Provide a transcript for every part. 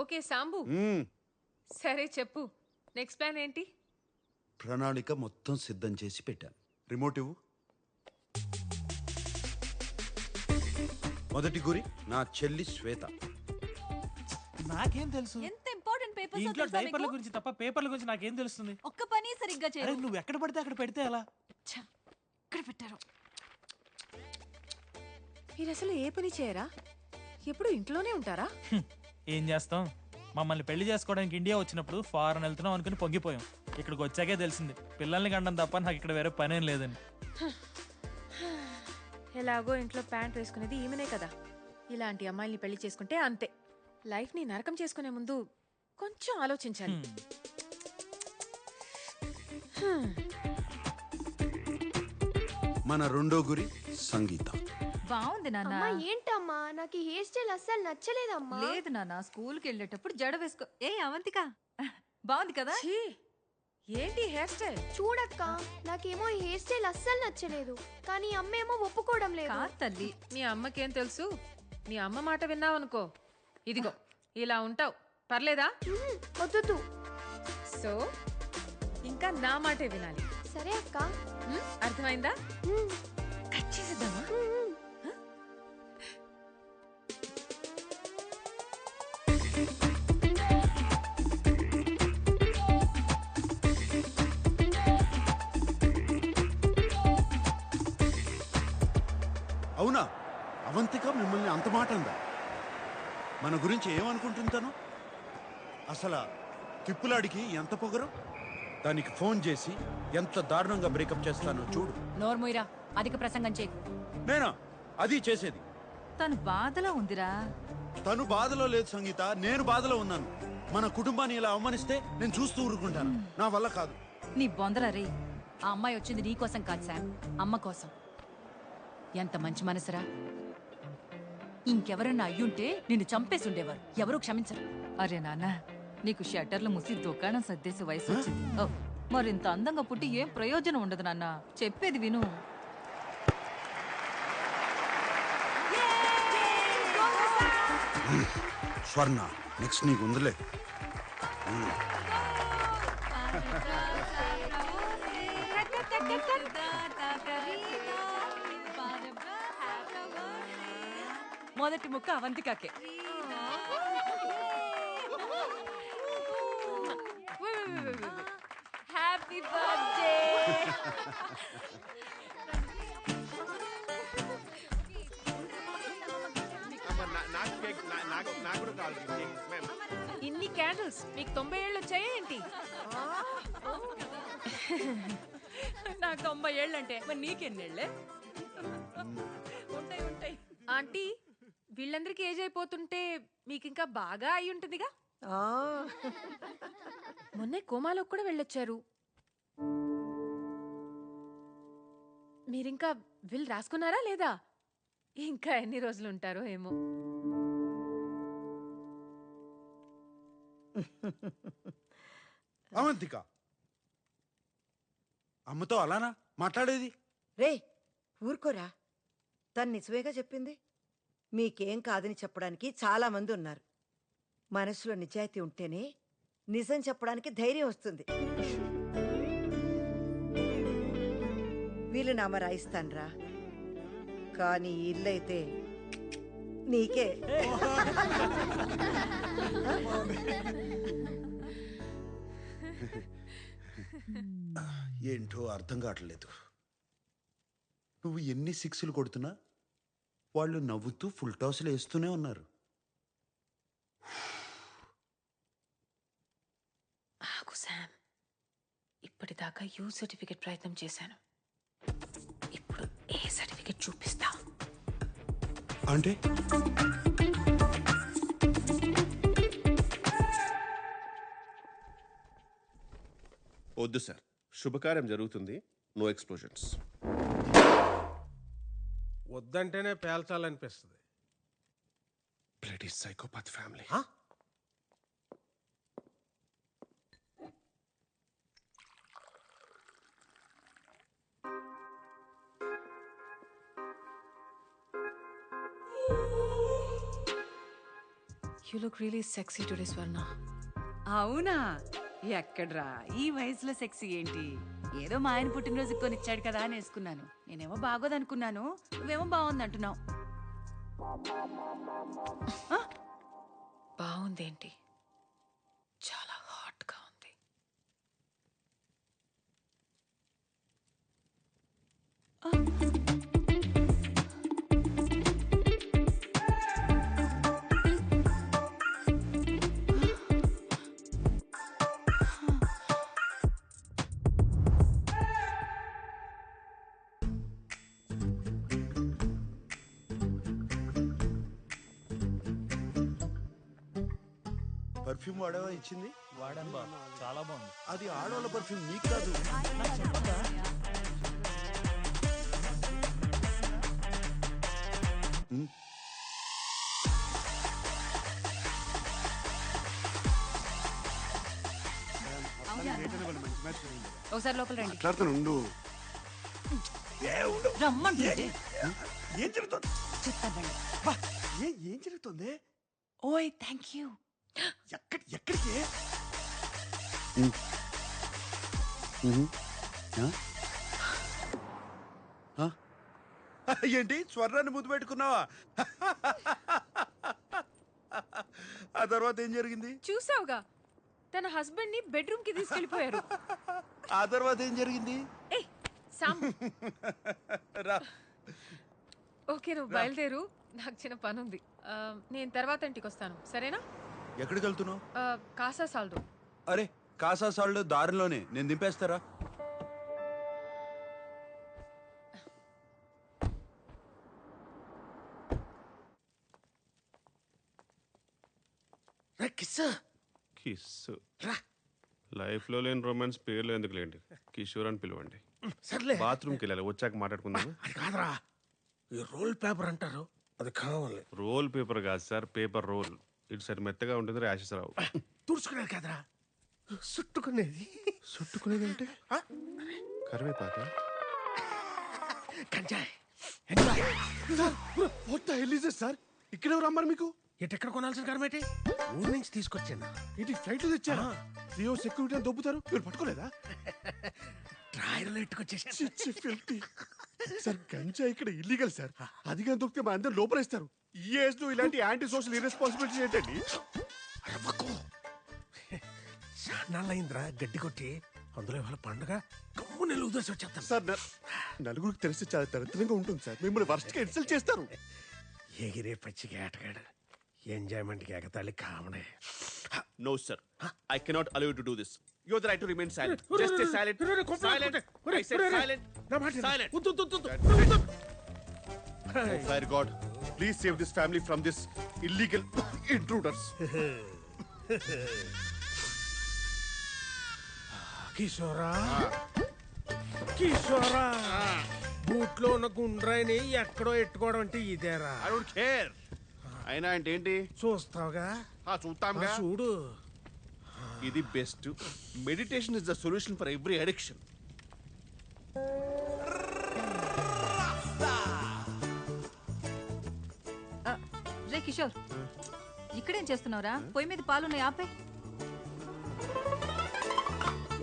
Okay Sambu, సరే చెప్పు, next plan ఏంటి? ప్రణాళిక మొత్తం సిద్ధం చేసి పెట్టాను. రిమోట్ ఇవ్వు. మొదటి గురి నా చెల్లి శ్వేత. నాకేం తెలుసు? ఎంత ఇంపార్టెంట్ పేపర్స్ ఇంట్లో డైపర్ల గురించి తప్ప పేపర్ల గురించి నాకేం తెలుస్తుంది? ఒక్క పని సరిగ్గా అరే చేయరు. నువ్వు ఎక్కడ పడితే అక్కడ పెడితే ఎలా? ఇక్కడ పెట్టారు. మీరు అసలు ఏ పని చేయరా? ఎప్పుడు ఇంట్లోనే ఉంటారా? ఏం చేస్తాం, మమ్మల్ని పెళ్లి చేసుకోవడానికి ఇండియా వచ్చినప్పుడు ఫారెన్ వెళ్తున్నాం అనుకుని పొంగిపోయాం. ఇక్కడికి వచ్చాకే తెలిసింది పిల్లల్ని కండం తప్ప నాకు ఇక్కడ వేరే పనేం లేదని. ఎలాగో ఇంట్లో ప్యాంట్ వేసుకునేది ఈమెనే కదా. ఇలాంటి అమ్మాయిల్ని పెళ్లి చేసుకుంటే అంతే. లైఫ్ ని నరకం చేసుకునే ముందు కొంచెం ఆలోచించాలి. మన రెండో గురి సంగీత. బాగుంది నాన్న. అమ్మా ఏంటమ్మా, నాకు ఈ హెయిర్ స్టైల్ అస్సలు నచ్చలేదమ్మా. లేదు నాన్న, స్కూల్కి వెళ్ళేటప్పుడు జడ వేసుకో. ఏ అవంతిక, బాగుంది కదా? ఛీ, ఏంటి హెయిర్ స్టైల్? చూడక్క, నాకేమో ఈ హెయిర్ స్టైల్ అస్సలు నచ్చలేదు, కానీ అమ్మేమో ఒప్పుకోవడం లేదు. కాదు తల్లి. నీ అమ్మకేం తెలుసు? నీ అమ్మ మాట విన్నావనుకో, ఇదిగో ఇలా ఉంటావు. పర్లేదా? వద్దు. సో ఇంకా నా మాటే వినాలి. సరే అక్క. అర్థమైందా? కట్ చేసేద్దామా? అవునా? అవంతిక మిమ్మల్ని అంత మాట అందా? మన గురించి ఏమనుకుంటుంటాను? అసలు తిప్పులాడికి ఎంత పొగరు. దానికి ఫోన్ చేసి ఎంత దారుణంగా బ్రేకప్ చేస్తానో చూడు. నోర్మోయిరా, అధిక ప్రసంగం చేయకు. నేనా అది చేసేది? తను బాధలో ఉందిరా. తను బాధలో లేదు సంగీత, నేను బాధలో ఉన్నాను. మన కుటుంబాన్ని ఇలా అవమానిస్తే నేను చూస్తూ ఊరుకుంటాను. నా వల్ల కాదు. నీ బొందల రే. ఆ అమ్మాయి వచ్చింది నీ కోసం కాదు శామ్, అమ్మ కోసం. ఎంత మంచి మనసురా. ఇంకెవరన్నా అయ్యుంటే నిన్ను చంపేసి ఉండేవారు. ఎవరూ క్షమించరు. అరే నాన్న, నీకు షట్టర్లు ముసి దుకాణం సర్దేసే వయసు వచ్చింది. మరింత అందంగా పుట్టి ఏం ప్రయోజనం ఉండదు నాన్న. చెప్పేది విను. స్వర్ణ, నెక్స్ట్ నీకు ఉందిలే. మొదటి ముక్క అవంతికాకే. Happy birthday. ఇన్ని క్యాండిల్స్ మీకు 90 ఏళ్ళు వచ్చాయా ఏంటి? నాకు 90 ఏళ్ళంటే మరి నీకెన్నేళ్లే? ఉంటాయి. ఆంటీ, వీళ్ళందరికీ ఏజ్ అయిపోతుంటే మీకు ఇంకా బాగా అయి ఉంటుందిగా. మొన్నే కోమాలోకి కూడా వెళ్ళొచ్చారు. మీరింకా విల్ రాసుకున్నారా లేదా? ఇంకా ఎన్ని రోజులు ఉంటారో ఏమో. అవంతిక, అమ్మతో అలానా మాట్లాడేది? రే ఊరుకోరా, తను నిజమేగా చెప్పింది. మీకేం కాదని చెప్పడానికి చాలా మంది ఉన్నారు. మనసులో నిజాయితీ ఉంటేనే నిజం చెప్పడానికి ధైర్యం వస్తుంది. వీళ్ళు నామ రాయిస్తాన్రా, కానీ ఇల్లైతే నీకే. ఏంటో అర్థం కావట్లేదు. నువ్వు ఎన్ని సిక్స్లు కొడుతున్నా వాళ్ళు నవ్వుతూ ఫుల్ టాస్లు వేస్తూనే ఉన్నారు. ఆగు శామ్, ఇప్పటిదాకా యూ సర్టిఫికెట్ ప్రయత్నం చేశాను. ఇప్పుడు ఏ సర్టిఫికెట్ చూపిస్తా. అంటే వద్దు సార్, శుభకార్యం జరుగుతుంది, నో ఎక్స్ప్లోజన్స్. వద్దంటేనే పేల్చాలనిపిస్తుంది. Bloody psychopath family. You look really sexy today Swarna. అవునా? ఎక్కడ్రా ఈ వయసులో సెక్సీ ఏంటి? ఏదో మా ఆయన పుట్టినరోజుకి కొనిచ్చాడు కదా అని వేసుకున్నాను. నేనేమో బాగోదనుకున్నాను, నువ్వేమో బాగుంది అంటున్నావు. బాగుందేంటి, చాలా హాట్గా ఉంది. పర్ఫ్యూమ్ వాడేవా ఇచ్చింది? వాడాను బా, చాలా బాగుంది. అది ఆడవాళ్ళ పర్ఫ్యూమ్, నీకు కాదు. ఒకసారి లోపల రండి. మాట్లాడుతానుండు. రమ్మంటుంటే ఏం జరుగుతుంది? చెప్తానండి. ఏం జరుగుతుంది? ఓయ్ థ్యాంక్ యూ. ఎక్కడికి? ఏంటి స్వర్ణాన్ని ముద్దు పెట్టుకున్నావా? ఆ తర్వాత ఏం జరిగింది? చూసావుగా, తన హస్బెండ్ ని బెడ్రూమ్ కి తీసుకెళ్లిపోయారు. ఆ తర్వాత ఏం జరిగింది? ఏయ్ సామ్, రా. ఓకే నువ్వు బయలుదేరు, నాకు చిన్న పని ఉంది. నేను తర్వాత ఇంటికి వస్తాను, సరేనా? ఎక్కడికి వెళ్తున్నావు? కాసా సాల్దో. అరే కాసా సాల్డ్ దారిలోనే, నేను దింపేస్తారా? కిస్ లైఫ్ లో లేని రొమాన్స్ పేర్లు ఎందుకు లేండి, కిషోర్ అని పిలవండి. సర్లే, బాత్రూమ్కి వెళ్ళాలి, వచ్చాక మాట్లాడుకుందాం. అది కాదురా, ఈ రోల్ పేపర్ అంటారు, అది కావాలి. రోల్ పేపర్ కాదు సార్, పేపర్ రోల్. ఇటు సరి మెత్తగా ఉంటుంది, ర్యాషెస్ రావు. తుడుచుకునేది కాదురా, చుట్టుకునేది. చుట్టుకునేది అంటే కరివేపాక. కంజాయ్. సార్ ఇక్కడ ఎవరు అమ్మారు మీకు? ఎక్కడ కొనాల్సిన కరమేటి? ఊరు నుంచి తీసుకొచ్చాను. ఏంటి ఫ్లైట్ తెచ్చారా? జియో సెక్యూరిటీ అని దొబ్బుతారు, మీరు పట్టుకోలేదా? డ్రాయర్లో ఎట్టుకొచ్చేసాను. సార్ గంజా ఇక్కడ ఇల్లీగల్ సార్, అది కానీ దొరికితే మా అందరు లోపలేస్తారు. ఈ ఏజ్ లో ఇలాంటి యాంటీ సోషల్ ఇర్రెస్పాన్సిబిలిటీ ఏంటండి? చాన్నాళ్ళయిందిరా గడ్డి కొట్టి, అందులో ఇవాళ పండుగ కమ్ము నెల ఉదర్సి వచ్చేస్తాను. సార్ నలుగురికి తెలిసి చాలా దరిద్రంగా ఉంటుంది సార్, మిమ్మల్ని వర్స్ట్ గా ఇన్సల్ట్ చేస్తారు. ఎగిరే పచ్చికి ఆటగాడు, ఎంజాయ్మెంట్కి ఎగతాళి కామనే. No sir, I cannot allow you to do this. You have the right to remain silent. Just stay silent. Silent. I said silent. Silent. Oh fire God, please save this family from this illegal intruders. కిషోరా, కిషోరా, బూట్లో ఉన్న గుండ్రాయిని ఎక్కడో ఎట్టుకోవడం అంటే ఇదేరా? I don't care. అయినా అంటే ఏంటి? చూస్తావుగా? చూస్తాంగా. చూడు, ఇది best. Meditation is the solution for every addiction. రే కిషోర్, ఇక్కడేం చేస్తున్నావురా? పొయ్యి మీద పాలున్నాయి, ఆపే.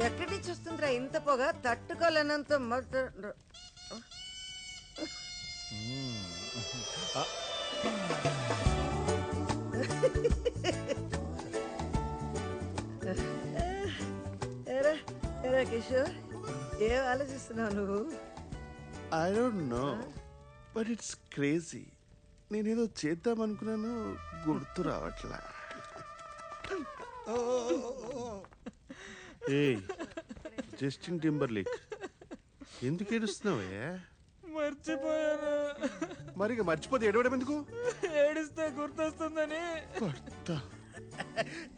ఎక్కడి నుంచి వస్తుందిరా ఇంత పొగ? తట్టుకోలేనంత ఎరా కిషోర్, ఏం ఆలోచిస్తున్నావు నువ్వు? I don't no, but it's crazy. నేనేదో చేద్దాం అనుకున్నాను, గుర్తు రావట్లా. ఏయ్ జస్టిన్ టింబర్లేక్, ఎందుకు ఏడుస్తున్నావే? మర్చిపోయాను. మరి ఇక మర్చిపోతే ఏడవడం ఎందుకు? ఏడిస్తే గుర్తొస్తుందని.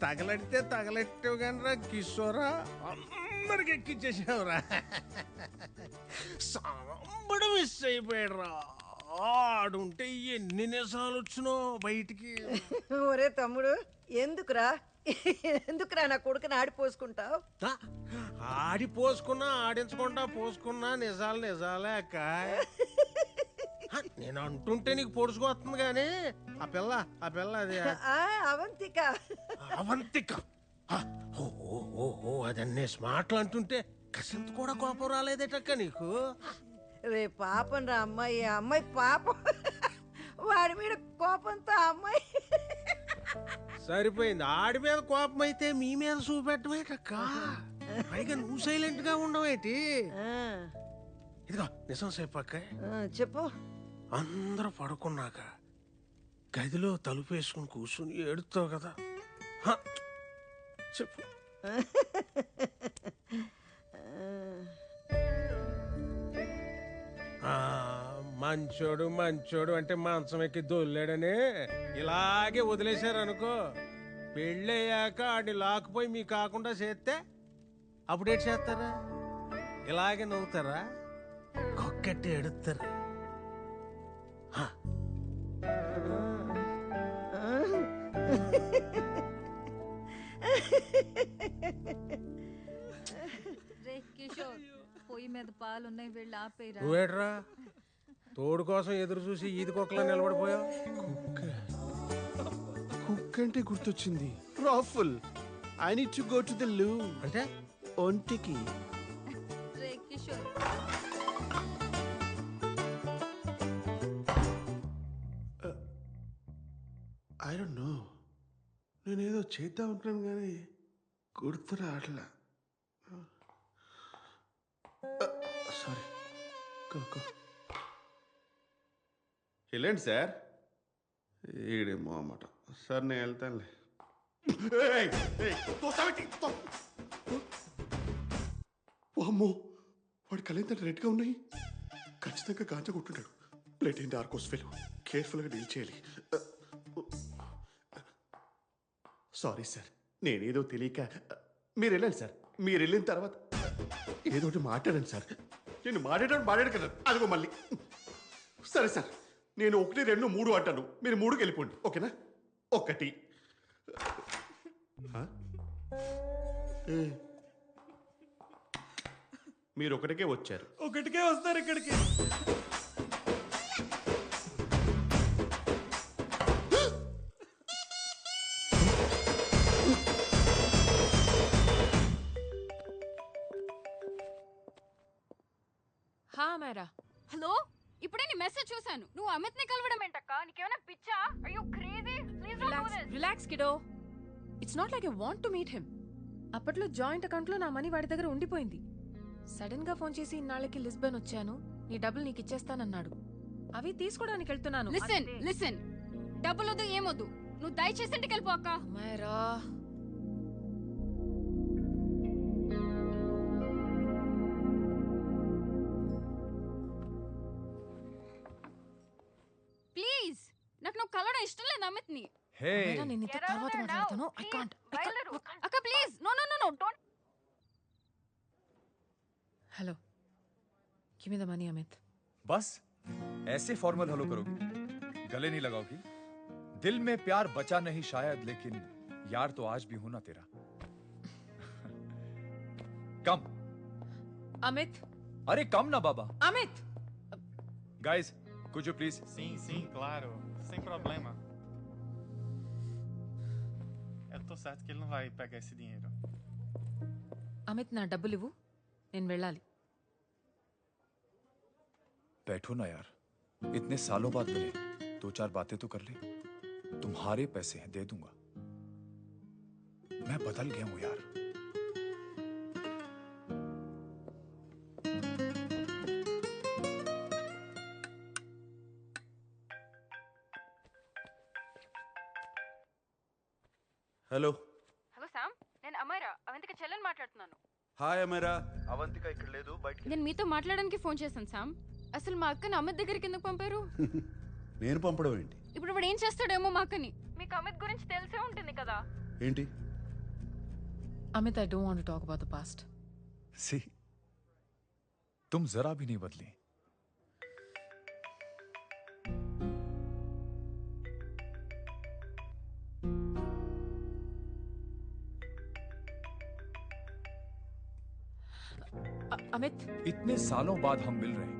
తగలడితే తగలెట్టావు కానీ రా కిషోరా, అందరికి ఎక్కించేసావురా. సాంబడు మిస్ అయిపోయాడు రా. ఆడుంటే ఎన్ని నిజాలు వచ్చినో బయటికి. ఒరే తమ్ముడు, ఎందుకురా నా కొడుకుని ఆడిపోసుకుంటావు? ఆడి పోసుకున్నా ఆడించకుండా పోసుకున్నా నిజాలు నిజాలే అక్క. నేను అంటుంటే నీకు పొడుచుకొస్తుంది కానీ ఆ పిల్ల అది అవంతిక. అవంతిక. ఓ అదన్నీ స్మార్ట్లు అంటుంటే కసింత కూడా కోపం రాలేదేటక్క నీకు? రే పాపం రా అమ్మాయి, ఆ అమ్మాయి పాపం. వాడి మీద కోపంతో ఆ అమ్మాయి. సరిపోయింది. ఆడి మీద కోపం అయితే మీ మీద చూపెట్టమేటక్క. పైగా నువ్వు సైలెంట్ గా ఉండవేటి? ఇదిగో నిజం చెప్పక్క. చెప్పు. అందరూ పడుకున్నాక గదిలో తలుపు వేసుకుని కూర్చుని ఏడుతావు కదా, చెప్పు. మంచోడు మంచోడు అంటే మంచం ఎక్కి దొల్లాడని ఇలాగే వదిలేశారనుకో, పెళ్ళయ్యాక ఆడిని లాక్కుపోయి మీ కాకుండా చేస్తే అప్పుడేటి చేస్తారా? ఇలాగే నవ్వుతారా? కొక్కెట్టి ఎడుతారు. రే కిషోర్, పొయ్యి మీద పాలున్నాయి, వెళ్ళి ఆపేరా. నువ్వేట్రా తోడు కోసం ఎదురు చూసి ఈది కుక్కలా నిలబడిపోయావు? కుక్ అంటే గుర్తొచ్చింది. రాఫుల్, I need to go to the loo. అంటే ఒంటికి. రే కిషోర్, ఐ డోంట్ నో, నేనేదో చేద్దాం అనుకున్నాను కానీ గుర్తు రావట్లా. సారీ. వెళ్ళండి సార్. ఈడేమో అన్నమాట. సార్ నేను వెళ్తానులే. అమ్మో, వాడి కళ్ళేంత రెడ్గా ఉన్నాయి. ఖచ్చితంగా గాంజా కొట్టుంటాడు. ప్లేట్ ఏంటి ఆర్కోస్ ఫెలో. కేర్ఫుల్గా డీల్ చేయాలి. సారీ సార్, నేనేదో తెలియక. మీరు వెళ్ళండి సార్. మీరు వెళ్ళిన తర్వాత ఏదో ఒకటి మాట్లాడండి సార్. నేను మాట్లాడాడు కదా, అదిగో మళ్ళీ. సరే సార్, నేను 1, 2, 3 అంటాను, మీరు 3కి వెళ్ళిపోండి, ఓకేనా? 1. మీరు 1కే వచ్చారు. 1కే వస్తారు ఇక్కడికి. హా మేరా. హలో, ఇప్పుడే నీ మెసేజ్ చూశాను. నువ్వు అమిత్ ని కలవడం ఏంటక్క? నీకేమైనా పిచ్చా? Are you crazy? Please don't do this. Relax kiddo. It's not like I want to meet him. అప్పట్లో జాయింట్ అకౌంట్లో నా మనీ వాడి దగ్గర ఉండిపోయింది. సడన్ గా ఫోన్ చేసి ఇన్నాళ్ళకి లిస్బన్ వచ్చాను, నీ డబ్బులు నీకు ఇచ్చేస్తానన్నాడు. అవి తీసుకోవడానికి వెళ్తున్నాను. లిసన్, డబ్బులొద్దు ఏమొద్దు, నువ్వు దయచేసి ఇంటికి వెళ్ళిపో అక్క. మేరా. ప్లీజ్, నాకు నువ్వు కలవడం ఇష్టం లేదు అమిత్ ని. మేరా, నేను నీతో తర్వాత మాట్లాడతాను. I can't. అక్క please, no don't. Hello, give me the money Amit. बस ऐसे फॉर्मल हेलो करोगी? गले नहीं लगाओगी? दिल में प्यार बचा नहीं शायद, लेकिन यार तो आज भी हूं ना तेरा. कम. अमित. अरे कम ना बाबा. Amit. Guys, could you please? Sim, claro. Sem problema. Eu tô certo que ele não vai pegar esse dinheiro. Amit, నా డబ్బులు ఇవ్వు, నేను వెళ్ళాలి. बैठो ना यार, इतने सालों बाद मिले, 2-4 बातें तो कर ले. तुम्हारे पैसे हैं, दे दूंगा. मैं बदल गया हूं यार. హలో. హలో శామ్, నేను అమైరా, అవంతిక చెల్లెని మాట్లాడుతున్నాను. హాయ్ అమేరా. అవంతిక ఇక్కడ లేదు, బయటికి. నేను మీతో మాట్లాడడానికి ఫోన్ చేశాను శామ్. అసలు మా అక్కని అమిత్ దగ్గరికి ఎందుకు పంపారు? నేను పంపడం ఏంటి? ఇప్పుడు వాడు ఏం చేస్తాడేమో మా అక్కని. మీకు అమిత్ గురించి తెలిసే ఉంటుంది కదా. ఏంటి? Amit, I don't want to talk about the past. सी, तुम जरा भी नहीं बदली. अमित. इतने सालों बाद हम मिल रहे हैं,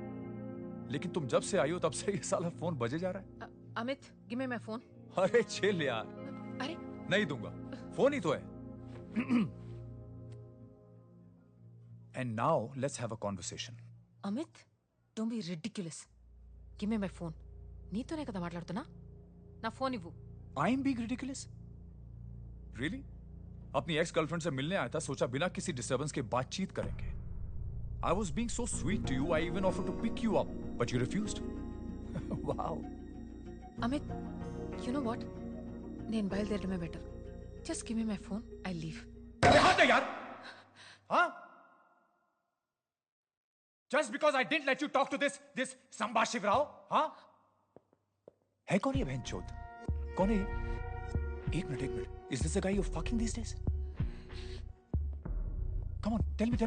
लेकिन तुम जब से आई हो तब से ये साला फोन बजे जा रहा है। Amit give me my phone. अरे चिल यार। अरे नहीं दूंगा, फोन ही तो है। And now let's have a conversation. Amit don't be ridiculous. Give me my phone. నీతోనే కదా మాట్లాడుతున్నా. నా ఫోన్ ఇవ్వు. I'm being ridiculous? Really? अपनी एक्स गर्लफ्रेंड से मिलने आया था, सोचा बिना किसी डिस्टर्बेंस के बातचीत करेंगे. I was being so sweet to you, I even offered to pick you up, but you refused. Wow. Amit you know what, నేను బయలుదేరడమే better. Just give me my phone, I leave. अरे हाथ दे यार. हाँ? Just because I didn't let you talk to this Samba Shivrao, हाँ? है कौन ये बहनचोद? कौन है ये? एक minute. Is this the guy you're fucking these days? Come on, tell me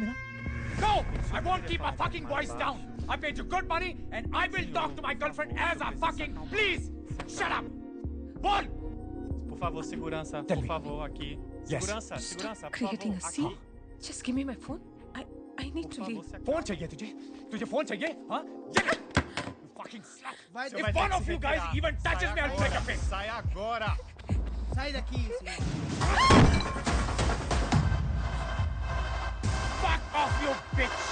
ना. No! I won't keep my fucking voice down. I paid you good money and I will talk to my girlfriend as I fucking please. Shut up. Bol! Por favor, segurança. Tell Por me. favor, aqui. Yes. Segurança, por Creating favor. a scene. Just give me my phone. I need to leave. Phone चाहिए तुझे phone चाहिए? हाँ? You fucking slut. Vai, If one of you guys even touches me, I'll break your face. Sai agora! Sai daqui, Fuck off, you bitch!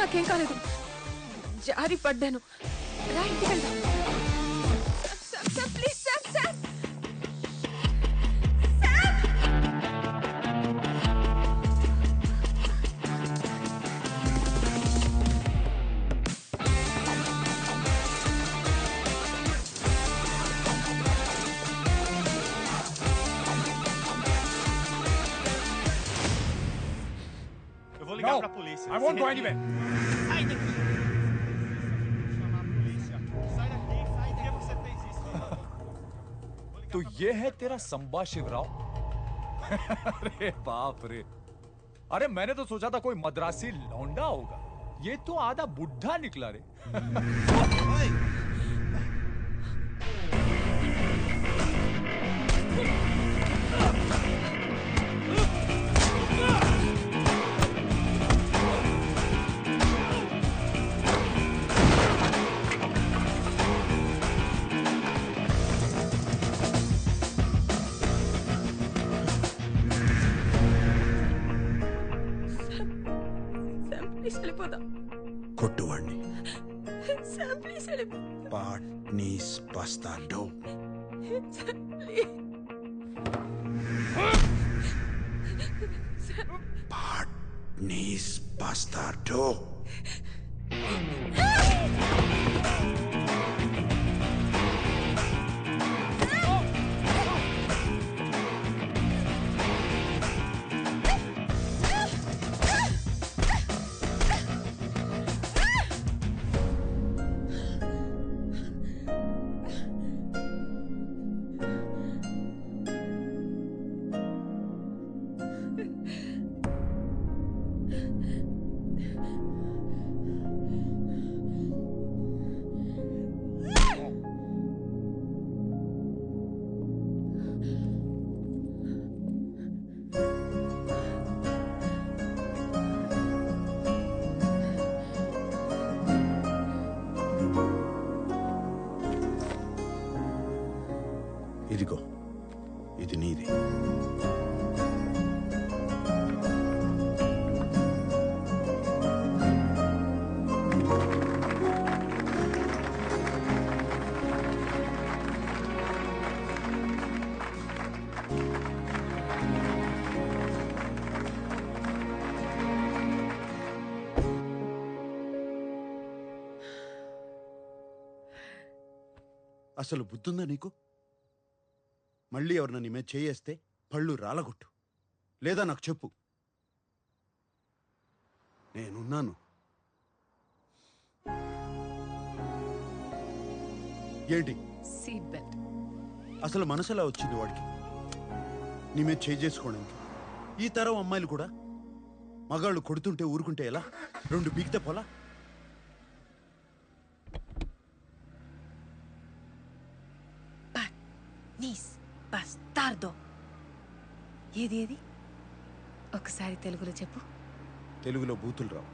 నాకేం కాలేదు, జారి పడ్డాను. రా ఇంటికి వెళ్దాం. Please Sam. Eu vou ligar pra polícia. I won't go anywhere. Sai daqui! Chamar a polícia. Sai daqui, sai. Por que você fez isso? तो ये है तेरा संबा शिवराव? अरे बाप रे. अरे मैंने तो सोचा था कोई मद्रासी लौंडा होगा, ये तो आधा बुढ़ा निकला रे. కొట్టువాణ్ణి సామ్ ప్లీజ్ హెల్ప్. పాట్నీస్ బస్తాండో. పాట్నీస్ బస్తాండో. ఇదిగో, ఇది నీది. అసలు బుద్ధుందా నీకు? మళ్ళీ ఎవరన్నా నీ మీద చేయేస్తే పళ్ళు రాలగొట్టు, లేదా నాకు చెప్పు. నేనున్నాను. ఏంటి సీట్ బెల్ట్. అసలు మనసులా వచ్చింది వాడికి నీ మీద చేసుకోవడానికి? ఈ తరం అమ్మాయిలు కూడా మగాళ్ళు కొడుతుంటే ఊరుకుంటే ఎలా? 2 పీకితే పోలా? నీస్ బస్తార్దో. ఏది ఏది ఒకసారి తెలుగులో చెప్పు. తెలుగులో బూతులు రావు.